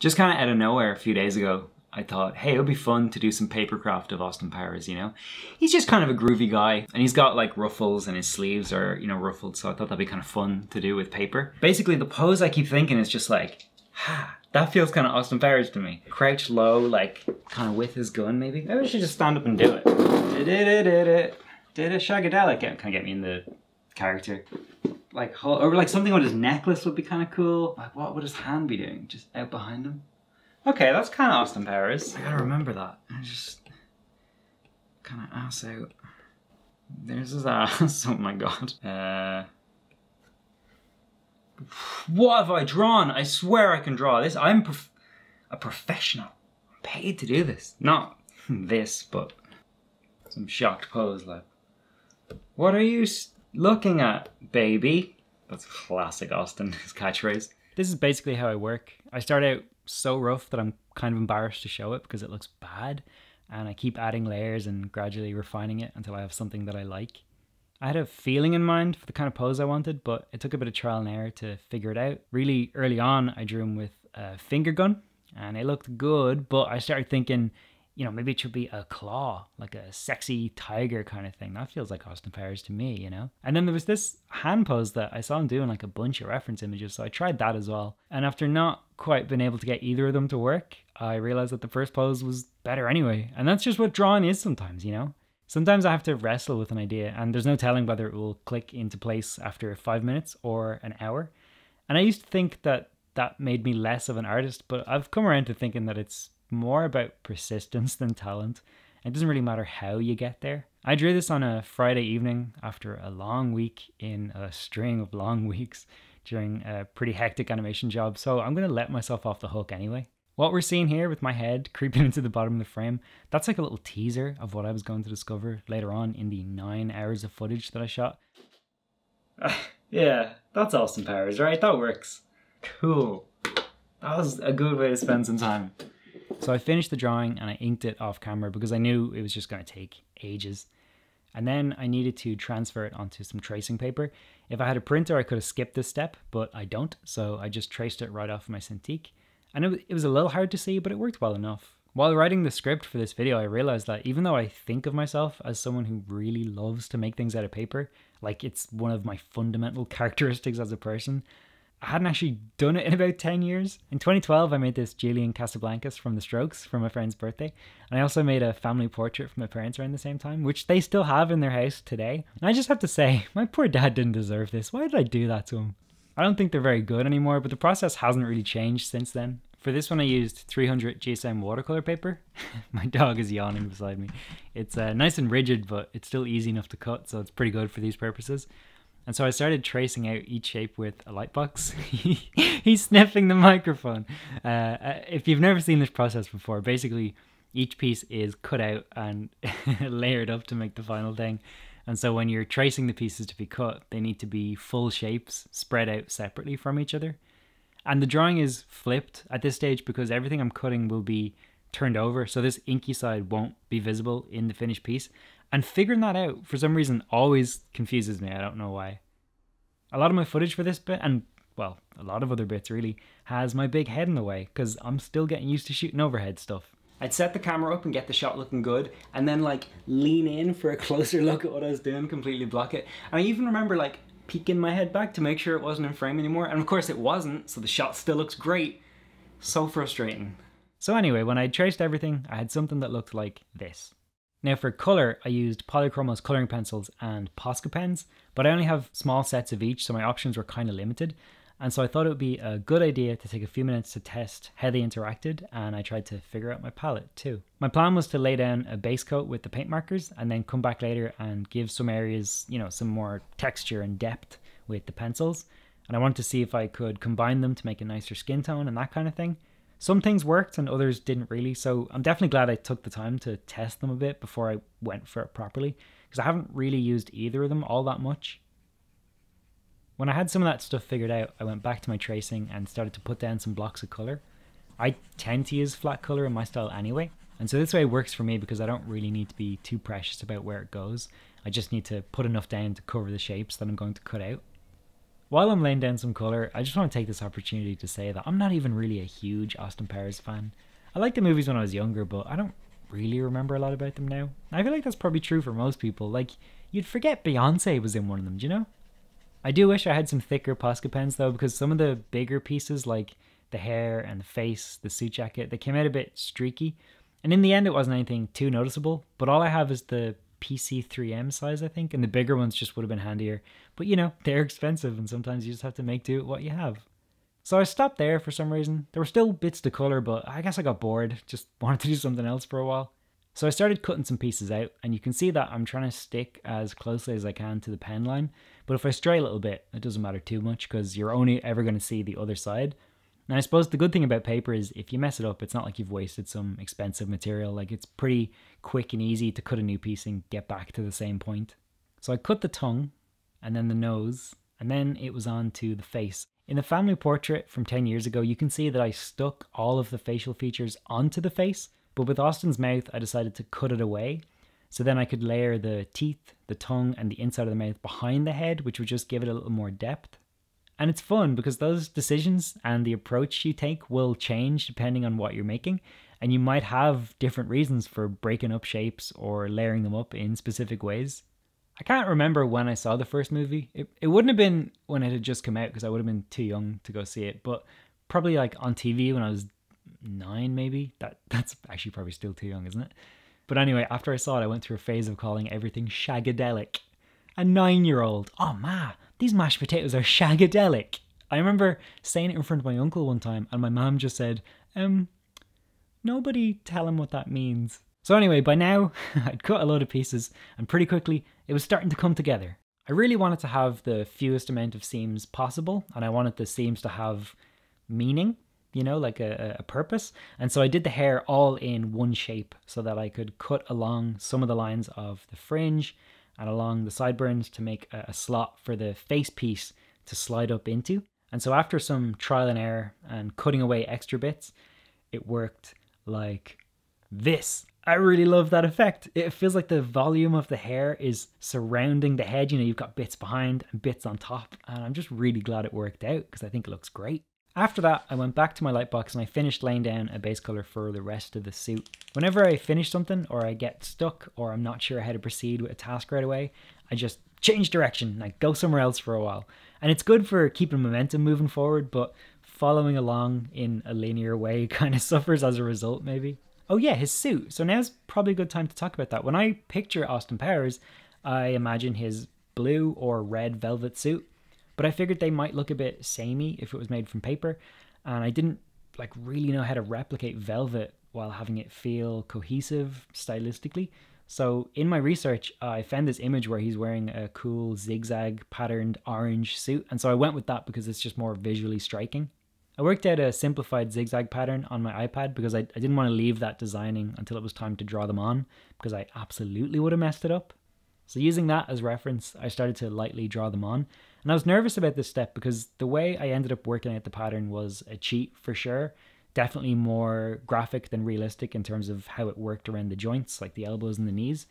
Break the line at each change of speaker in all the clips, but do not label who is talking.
Just kind of out of nowhere a few days ago, I thought, hey, it would be fun to do some papercraft of Austin Powers, you know? He's just kind of a groovy guy, and he's got like ruffles and his sleeves are, you know, ruffled, so I thought that'd be kind of fun to do with paper. Basically, the pose I keep thinking is just like, that feels kind of Austin Powers to me. Crouch low, like, kind of with his gun, maybe? Maybe I should just stand up and do it. Did a shagadelic kind of get me in the character. Like, or like something on his necklace would be kind of cool. Like, what would his hand be doing? Just out behind him? Okay, that's kind of Austin Powers. I gotta remember that. I just kind of ass out. There's his ass. Oh my god. What have I drawn? I swear I can draw this. I'm a professional. I'm paid to do this. Not this, but some shocked pose like. What are you looking at, baby? That's classic Austin, his catchphrase. This is basically how I work. I start out so rough that I'm kind of embarrassed to show it because it looks bad, and I keep adding layers and gradually refining it until I have something that I like. I had a feeling in mind for the kind of pose I wanted, but it took a bit of trial and error to figure it out. Really early on, I drew him with a finger gun, and it looked good, but I started thinking, you know, maybe it should be a claw, like a sexy tiger kind of thing. That feels like Austin Powers to me, you know? And then there was this hand pose that I saw him doing like a bunch of reference images, so I tried that as well. And after not quite being able to get either of them to work, I realized that the first pose was better anyway. And that's just what drawing is sometimes, you know? Sometimes I have to wrestle with an idea, and there's no telling whether it will click into place after 5 minutes or an hour. And I used to think that that made me less of an artist, but I've come around to thinking that it's more about persistence than talent. It doesn't really matter how you get there. I drew this on a Friday evening after a long week in a string of long weeks during a pretty hectic animation job, so I'm going to let myself off the hook anyway. What we're seeing here with my head creeping into the bottom of the frame, that's like a little teaser of what I was going to discover later on in the 9 hours of footage that I shot. Yeah, that's Austin Powers, right? That works. Cool. That was a good way to spend some time. So I finished the drawing and I inked it off camera because I knew it was just going to take ages. And then I needed to transfer it onto some tracing paper. If I had a printer, I could have skipped this step, but I don't. So I just traced it right off my Cintiq. And it was a little hard to see, but it worked well enough. While writing the script for this video, I realized that even though I think of myself as someone who really loves to make things out of paper, like it's one of my fundamental characteristics as a person, I hadn't actually done it in about 10 years. In 2012, I made this Julian Casablancas from The Strokes for my friend's birthday. And I also made a family portrait for my parents around the same time, which they still have in their house today. And I just have to say, my poor dad didn't deserve this. Why did I do that to him? I don't think they're very good anymore, but the process hasn't really changed since then. For this one, I used 300 GSM watercolor paper. My dog is yawning beside me. It's nice and rigid, but it's still easy enough to cut, so it's pretty good for these purposes. And so I started tracing out each shape with a light box. He's sniffing the microphone. If you've never seen this process before, basically each piece is cut out and layered up to make the final thing. And so when you're tracing the pieces to be cut, they need to be full shapes spread out separately from each other. And the drawing is flipped at this stage because everything I'm cutting will be turned over, so this inky side won't be visible in the finished piece. And figuring that out, for some reason, always confuses me. I don't know why. A lot of my footage for this bit, and well, a lot of other bits really, has my big head in the way, because I'm still getting used to shooting overhead stuff. I'd set the camera up and get the shot looking good, and then like lean in for a closer look at what I was doing, completely block it. And I even remember like peeking my head back to make sure it wasn't in frame anymore, and of course it wasn't, so the shot still looks great. So frustrating. So anyway, when I traced everything, I had something that looked like this. Now for colour, I used Polychromos colouring pencils and Posca pens, but I only have small sets of each, so my options were kind of limited. And so I thought it would be a good idea to take a few minutes to test how they interacted, and I tried to figure out my palette too. My plan was to lay down a base coat with the paint markers and then come back later and give some areas, you know, some more texture and depth with the pencils. And I wanted to see if I could combine them to make a nicer skin tone and that kind of thing. Some things worked and others didn't really, so I'm definitely glad I took the time to test them a bit before I went for it properly, because I haven't really used either of them all that much. When I had some of that stuff figured out, I went back to my tracing and started to put down some blocks of colour. I tend to use flat colour in my style anyway, and so this way works for me because I don't really need to be too precious about where it goes. I just need to put enough down to cover the shapes that I'm going to cut out. While I'm laying down some colour, I just want to take this opportunity to say that I'm not even really a huge Austin Powers fan. I liked the movies when I was younger, but I don't really remember a lot about them now. I feel like that's probably true for most people. Like, you'd forget Beyonce was in one of them, do you know? I do wish I had some thicker Posca pens though, because some of the bigger pieces, like the hair and the face, the suit jacket, they came out a bit streaky. And in the end, it wasn't anything too noticeable, but all I have is the PC3M size, I think, and the bigger ones just would have been handier. But you know, they're expensive, and sometimes you just have to make do with what you have. So I stopped there for some reason. There were still bits to colour, but I guess I got bored, just wanted to do something else for a while. So I started cutting some pieces out, and you can see that I'm trying to stick as closely as I can to the pen line. But if I stray a little bit, it doesn't matter too much, because you're only ever going to see the other side. And I suppose the good thing about paper is if you mess it up, it's not like you've wasted some expensive material. Like, it's pretty quick and easy to cut a new piece and get back to the same point. So I cut the tongue, and then the nose, and then it was on to the face. In the family portrait from 10 years ago, you can see that I stuck all of the facial features onto the face, but with Austin's mouth, I decided to cut it away. So then I could layer the teeth, the tongue, and the inside of the mouth behind the head, which would just give it a little more depth. And it's fun because those decisions and the approach you take will change depending on what you're making. And you might have different reasons for breaking up shapes or layering them up in specific ways. I can't remember when I saw the first movie. It wouldn't have been when it had just come out because I would have been too young to go see it. But probably like on TV when I was 9 maybe. That's actually probably still too young, isn't it? But anyway, after I saw it, I went through a phase of calling everything shagadelic. A 9-year-old. Oh man, these mashed potatoes are shagadelic. I remember saying it in front of my uncle one time, and my mom just said, nobody tell him what that means. So anyway, by now, I'd cut a load of pieces, and pretty quickly, it was starting to come together. I really wanted to have the fewest amount of seams possible, and I wanted the seams to have meaning, you know, like a purpose. And so I did the hair all in one shape so that I could cut along some of the lines of the fringe and along the sideburns to make a slot for the face piece to slide up into. And so after some trial and error and cutting away extra bits, it worked like this. I really love that effect. It feels like the volume of the hair is surrounding the head. You know, you've got bits behind and bits on top. And I'm just really glad it worked out because I think it looks great. After that, I went back to my light box and I finished laying down a base color for the rest of the suit. Whenever I finish something or I get stuck or I'm not sure how to proceed with a task right away, I just change direction and I go somewhere else for a while. And it's good for keeping momentum moving forward, but following along in a linear way kind of suffers as a result maybe. Oh yeah, his suit. So now's probably a good time to talk about that. When I picture Austin Powers, I imagine his blue or red velvet suit. But I figured they might look a bit samey if it was made from paper, and I didn't like really know how to replicate velvet while having it feel cohesive stylistically. So in my research, I found this image where he's wearing a cool zigzag patterned orange suit, and so I went with that because it's just more visually striking. I worked out a simplified zigzag pattern on my iPad because I didn't want to leave that designing until it was time to draw them on, because I absolutely would have messed it up. So using that as reference, I started to lightly draw them on. And I was nervous about this step because the way I ended up working out the pattern was a cheat for sure. Definitely more graphic than realistic in terms of how it worked around the joints, like the elbows and the knees.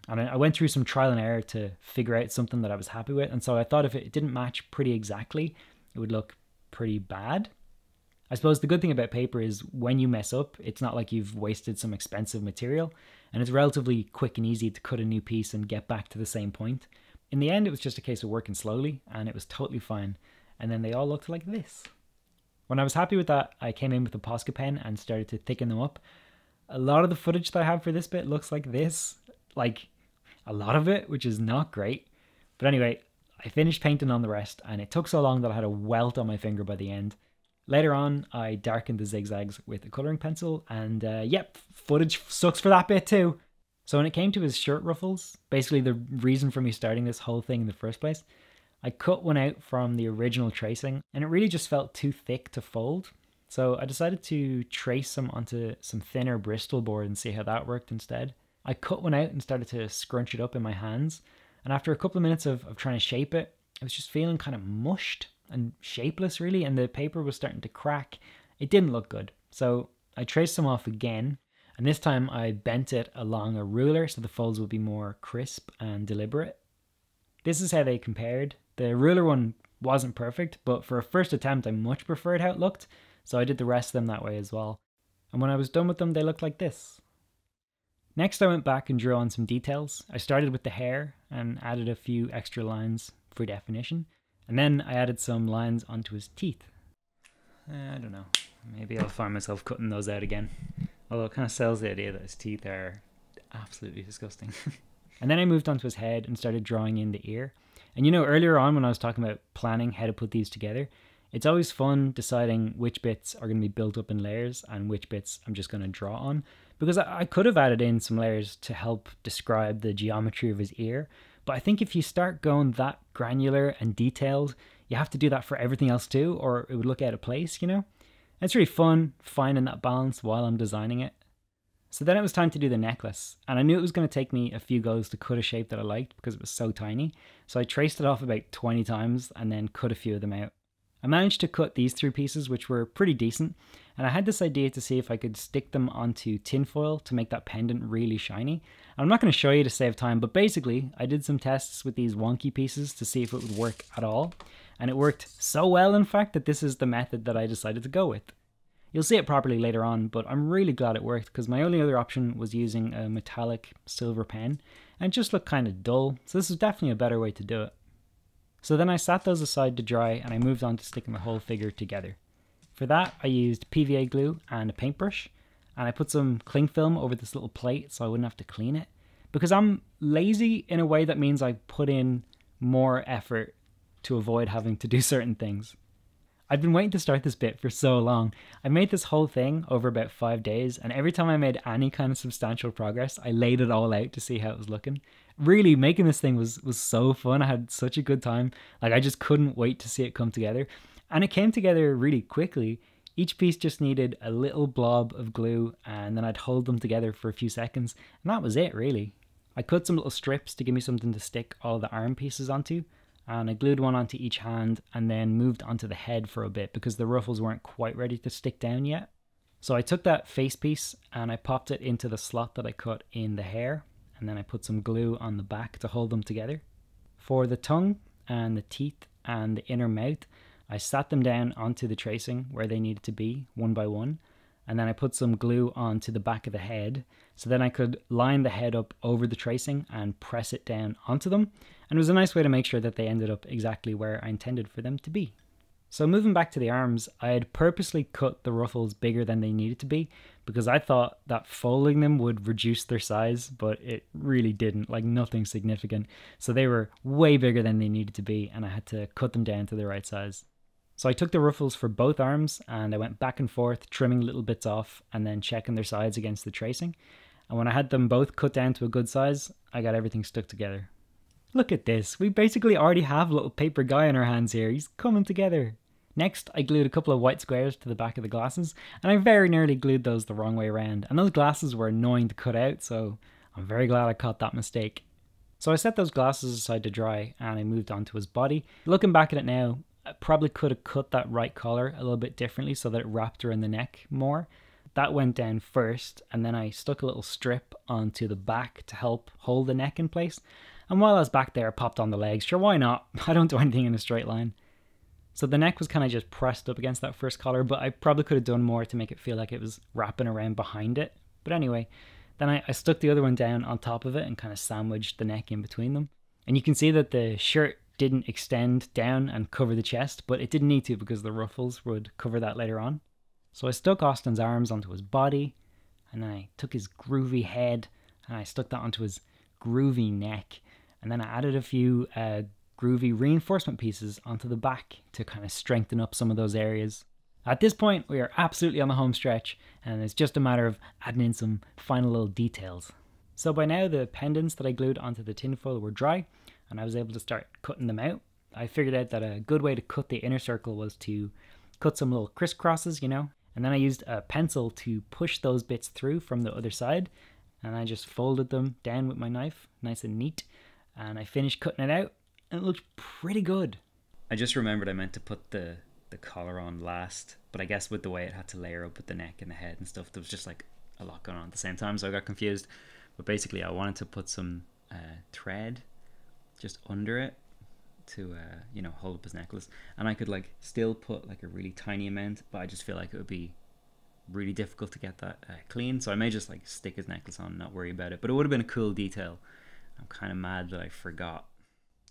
And I went through some trial and error to figure out something that I was happy with. And so I thought if it didn't match pretty exactly, it would look pretty bad. I suppose the good thing about paper is when you mess up, it's not like you've wasted some expensive material, and it's relatively quick and easy to cut a new piece and get back to the same point. In the end, it was just a case of working slowly, and it was totally fine. And then they all looked like this. When I was happy with that, I came in with a Posca pen and started to thicken them up. A lot of the footage that I have for this bit looks like this. Like, a lot of it, which is not great. But anyway, I finished painting on the rest, and it took so long that I had a welt on my finger by the end. Later on, I darkened the zigzags with a colouring pencil, and yep, footage sucks for that bit too. So when it came to his shirt ruffles, basically the reason for me starting this whole thing in the first place, I cut one out from the original tracing, and it really just felt too thick to fold. So I decided to trace some onto some thinner Bristol board and see how that worked instead. I cut one out and started to scrunch it up in my hands, and after a couple of minutes of trying to shape it, I was just feeling kind of mushed and shapeless really, and the paper was starting to crack. It didn't look good. So I traced some off again, and this time I bent it along a ruler so the folds would be more crisp and deliberate. This is how they compared. The ruler one wasn't perfect, but for a first attempt I much preferred how it looked, so I did the rest of them that way as well. And when I was done with them, they looked like this. Next I went back and drew on some details. I started with the hair and added a few extra lines for definition, and then I added some lines onto his teeth. I don't know, maybe I'll find myself cutting those out again, although it kind of sells the idea that his teeth are absolutely disgusting. And then I moved on to his head and started drawing in the ear. And you know, earlier on when I was talking about planning how to put these together, it's always fun deciding which bits are going to be built up in layers and which bits I'm just going to draw on, because I could have added in some layers to help describe the geometry of his ear, but I think if you start going that granular and detailed, you have to do that for everything else too, or it would look out of place, you know? It's really fun finding that balance while I'm designing it. So then it was time to do the necklace, and I knew it was going to take me a few goes to cut a shape that I liked because it was so tiny, so I traced it off about 20 times and then cut a few of them out. I managed to cut these 3 pieces, which were pretty decent, and I had this idea to see if I could stick them onto tinfoil to make that pendant really shiny. And I'm not going to show you to save time, but basically I did some tests with these wonky pieces to see if it would work at all, and it worked so well in fact that this is the method that I decided to go with. You'll see it properly later on, but I'm really glad it worked because my only other option was using a metallic silver pen, and it just looked kind of dull, so this is definitely a better way to do it. So then I sat those aside to dry and I moved on to sticking the whole figure together. For that I used PVA glue and a paintbrush, and I put some cling film over this little plate so I wouldn't have to clean it, because I'm lazy in a way that means I put in more effort to avoid having to do certain things. I'd been waiting to start this bit for so long. I made this whole thing over about 5 days, and every time I made any kind of substantial progress, I laid it all out to see how it was looking. Really, making this thing was so fun. I had such a good time. Like, I just couldn't wait to see it come together. And it came together really quickly. Each piece just needed a little blob of glue, and then I'd hold them together for a few seconds, and that was it, really. I cut some little strips to give me something to stick all the arm pieces onto, and I glued one onto each hand and then moved onto the head for a bit because the ruffles weren't quite ready to stick down yet. So I took that face piece and I popped it into the slot that I cut in the hair, and then I put some glue on the back to hold them together. For the tongue and the teeth and the inner mouth, I sat them down onto the tracing where they needed to be, one by one, and then I put some glue onto the back of the head, so then I could line the head up over the tracing and press it down onto them, and it was a nice way to make sure that they ended up exactly where I intended for them to be. So moving back to the arms, I had purposely cut the ruffles bigger than they needed to be, because I thought that folding them would reduce their size, but it really didn't, like nothing significant. So they were way bigger than they needed to be, and I had to cut them down to the right size. So I took the ruffles for both arms and I went back and forth, trimming little bits off and then checking their sides against the tracing. And when I had them both cut down to a good size, I got everything stuck together. Look at this, we basically already have a little paper guy in our hands here, he's coming together. Next, I glued a couple of white squares to the back of the glasses, and I very nearly glued those the wrong way around, and those glasses were annoying to cut out, so I'm very glad I caught that mistake. So I set those glasses aside to dry, and I moved on to his body. Looking back at it now, I probably could have cut that right collar a little bit differently so that it wrapped around the neck more. That went down first, and then I stuck a little strip onto the back to help hold the neck in place. And while I was back there, I popped on the legs. Sure, why not? I don't do anything in a straight line. So the neck was kind of just pressed up against that first collar, but I probably could have done more to make it feel like it was wrapping around behind it. But anyway, then I stuck the other one down on top of it and kind of sandwiched the neck in between them. And you can see that the shirt didn't extend down and cover the chest, but it didn't need to because the ruffles would cover that later on. So I stuck Austin's arms onto his body, and then I took his groovy head and I stuck that onto his groovy neck, and then I added a few groovy reinforcement pieces onto the back to kind of strengthen up some of those areas. At this point, we are absolutely on the home stretch, and it's just a matter of adding in some final little details. So by now the pendants that I glued onto the tinfoil were dry, and I was able to start cutting them out. I figured out that a good way to cut the inner circle was to cut some little crisscrosses, you know, and then I used a pencil to push those bits through from the other side, and I just folded them down with my knife, nice and neat, and I finished cutting it out, and it looked pretty good. I just remembered I meant to put the collar on last, but I guess with the way it had to layer up with the neck and the head and stuff, there was just like a lot going on at the same time, so I got confused. But basically I wanted to put some thread just under it, you know, hold up his necklace. And I could like still put like a really tiny amount, but I just feel like it would be really difficult to get that clean. So I may just like stick his necklace on and not worry about it. But it would have been a cool detail. I'm kind of mad that I forgot.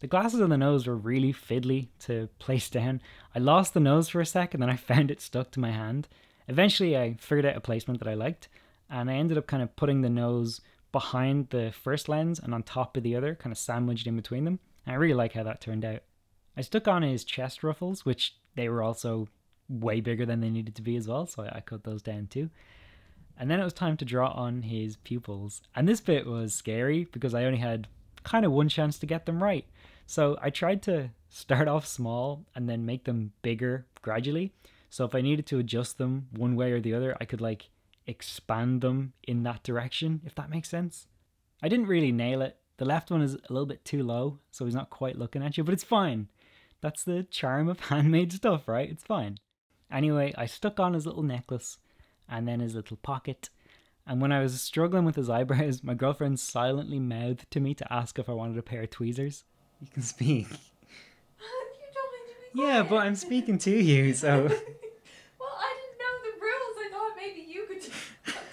The glasses on the nose were really fiddly to place down. I lost the nose for a sec and then I found it stuck to my hand. Eventually I figured out a placement that I liked, and I ended up kind of putting the nose behind the first lens and on top of the other, kind of sandwiched in between them. And I really like how that turned out. I stuck on his chest ruffles, which they were also way bigger than they needed to be as well, so I cut those down too. And then it was time to draw on his pupils. And this bit was scary because I only had kind of one chance to get them right. So I tried to start off small and then make them bigger gradually. So if I needed to adjust them one way or the other, I could like expand them in that direction, if that makes sense. I didn't really nail it. The left one is a little bit too low, so he's not quite looking at you, but it's fine. That's the charm of handmade stuff, right? It's fine. Anyway, I stuck on his little necklace and then his little pocket. And when I was struggling with his eyebrows, my girlfriend silently mouthed to me to ask if I wanted a pair of tweezers. You can speak.
You told me to be quiet.
Yeah, but I'm speaking to you, so...
Well, I didn't know the rules. I thought maybe you could just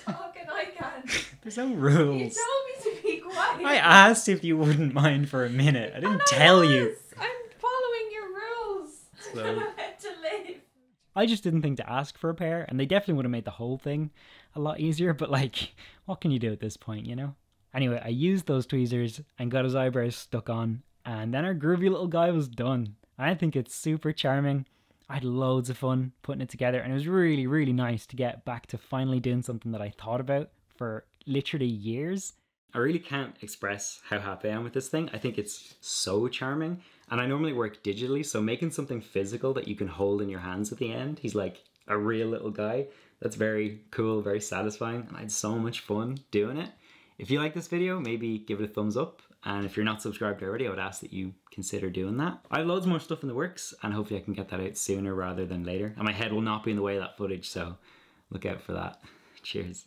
talk and I can.
There's no rules.
You told me to be quiet.
I asked if you wouldn't mind for a minute. I didn't tell you.
I'm following your rules.
So-
I'm meant to live.
I just didn't think to ask for a pair, and they definitely would have made the whole thing a lot easier, but like, what can you do at this point, you know? Anyway, I used those tweezers and got his eyebrows stuck on, and then our groovy little guy was done. I think it's super charming. I had loads of fun putting it together, and it was really, really nice to get back to finally doing something that I thought about for literally years. I really can't express how happy I am with this thing. I think it's so charming, and I normally work digitally, so making something physical that you can hold in your hands at the end, he's like a real little guy. That's very cool, very satisfying, and I had so much fun doing it. If you like this video, maybe give it a thumbs up. And if you're not subscribed already, I would ask that you consider doing that. I have loads more stuff in the works, and hopefully I can get that out sooner rather than later. And my head will not be in the way of that footage, so look out for that. Cheers.